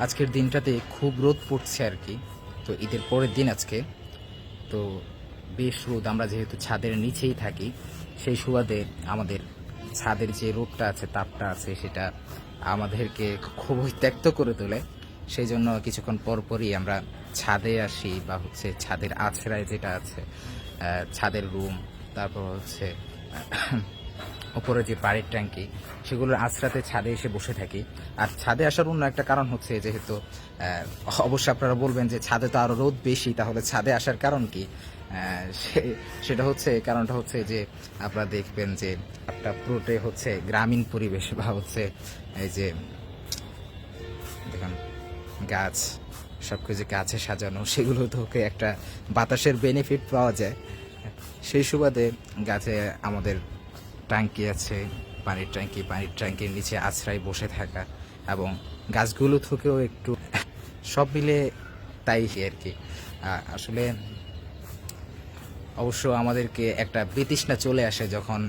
আজকের দিনটাতে খুব রোদ পড়ছে আর কি। তো ঈদের পরের দিন আজকে, তো বেশ রোদ। আমরা যেহেতু ছাদের নিচেই থাকি, সেই সুবাদে আমাদের ছাদের যে রোদটা আছে, তাপটা আছে, সেটা আমাদেরকে খুবই ত্যক্ত করে তোলে। সেই জন্য কিছুক্ষণ পরপরই আমরা ছাদে আসি, বা হচ্ছে ছাদের আছড়ায় যেটা আছে, ছাদের রুম, তারপর হচ্ছে ওপরে যে পানির ট্যাঙ্কি, সেগুলোর আশ্রাতে ছাদে এসে বসে থাকি। আর ছাদে আসার অন্য একটা কারণ হচ্ছে, যেহেতু অবশ্যই আপনারা বলবেন যে ছাদে তো আরো রোদ বেশি, তাহলে ছাদে আসার কারণ কি? সেটা হচ্ছে, কারণটা হচ্ছে যে আপনারা দেখবেন যে একটা পুরোটাই হচ্ছে গ্রামীণ পরিবেশ, বা হচ্ছে এই যে দেখুন গাছ, সবকিছু গাছে সাজানো, সেগুলো থেকে একটা বাতাসের বেনিফিট পাওয়া যায়। সেই সুবাদে গাছে আমাদের ট্যাঙ্কি আছে, পানির ট্যাঙ্কির নিচে আশ্রয় বসে থাকা, এবং গাছগুলো থেকেও একটু সব মিলে তাই আর কি। আসলে অবশ্য আমাদেরকে একটা বিতৃষ্ণা চলে আসে যখন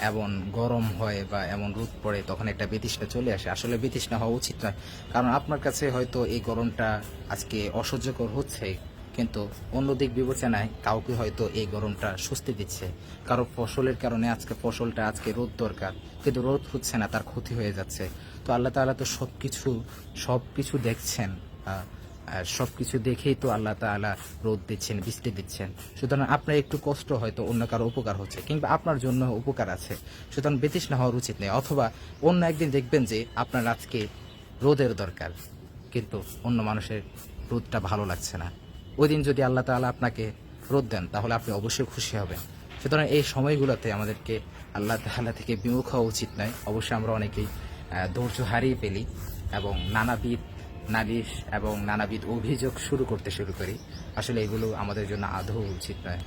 এমন গরম হয় বা এমন রোদ পড়ে, তখন একটা বিতৃষ্ণা চলে আসে। আসলে বিতৃষ্ণা হওয়া উচিত নয়, কারণ আপনার কাছে হয়তো এই গরমটা আজকে অসহ্যকর হচ্ছে, কিন্তু অন্য দিক বিবেচনায় কাউকে হয়তো এই গরমটা স্বস্তি দিচ্ছে। কারো ফসলের কারণে আজকে ফসলটা, আজকে রোদ দরকার, কিন্তু রোদ হচ্ছে না, তার ক্ষতি হয়ে যাচ্ছে। তো আল্লাহ তাআলা তো সব কিছু দেখছেন। সব কিছু দেখেই তো আল্লাহ তাআলা রোদ দিচ্ছেন, বৃষ্টি দিচ্ছেন। সুতরাং আপনার একটু কষ্ট হয়তো অন্য কারো উপকার হচ্ছে, কিংবা আপনার জন্য উপকার আছে। সুতরাং বিতৃষ্ণা হওয়ার উচিত নেই। অথবা অন্য একদিন দেখবেন যে আপনার আজকে রোদের দরকার, কিন্তু অন্য মানুষের রোদটা ভালো লাগছে না। ওই দিন যদি আল্লাহ তাআলা আপনাকে রোদ দেন, তাহলে আপনি অবশ্যই খুশি হবেন। সুতরাং এই সময়গুলোতে আমাদেরকে আল্লাহ তাআলা থেকে বিমুখ হওয়া উচিত নয়। অবশ্যই আমরা অনেকেই ধৈর্য হারিয়ে ফেলি, এবং নানাবিধ নালিশ এবং নানাবিধ অভিযোগ শুরু করি। আসলে এগুলো আমাদের জন্য আদৌ উচিত নয়।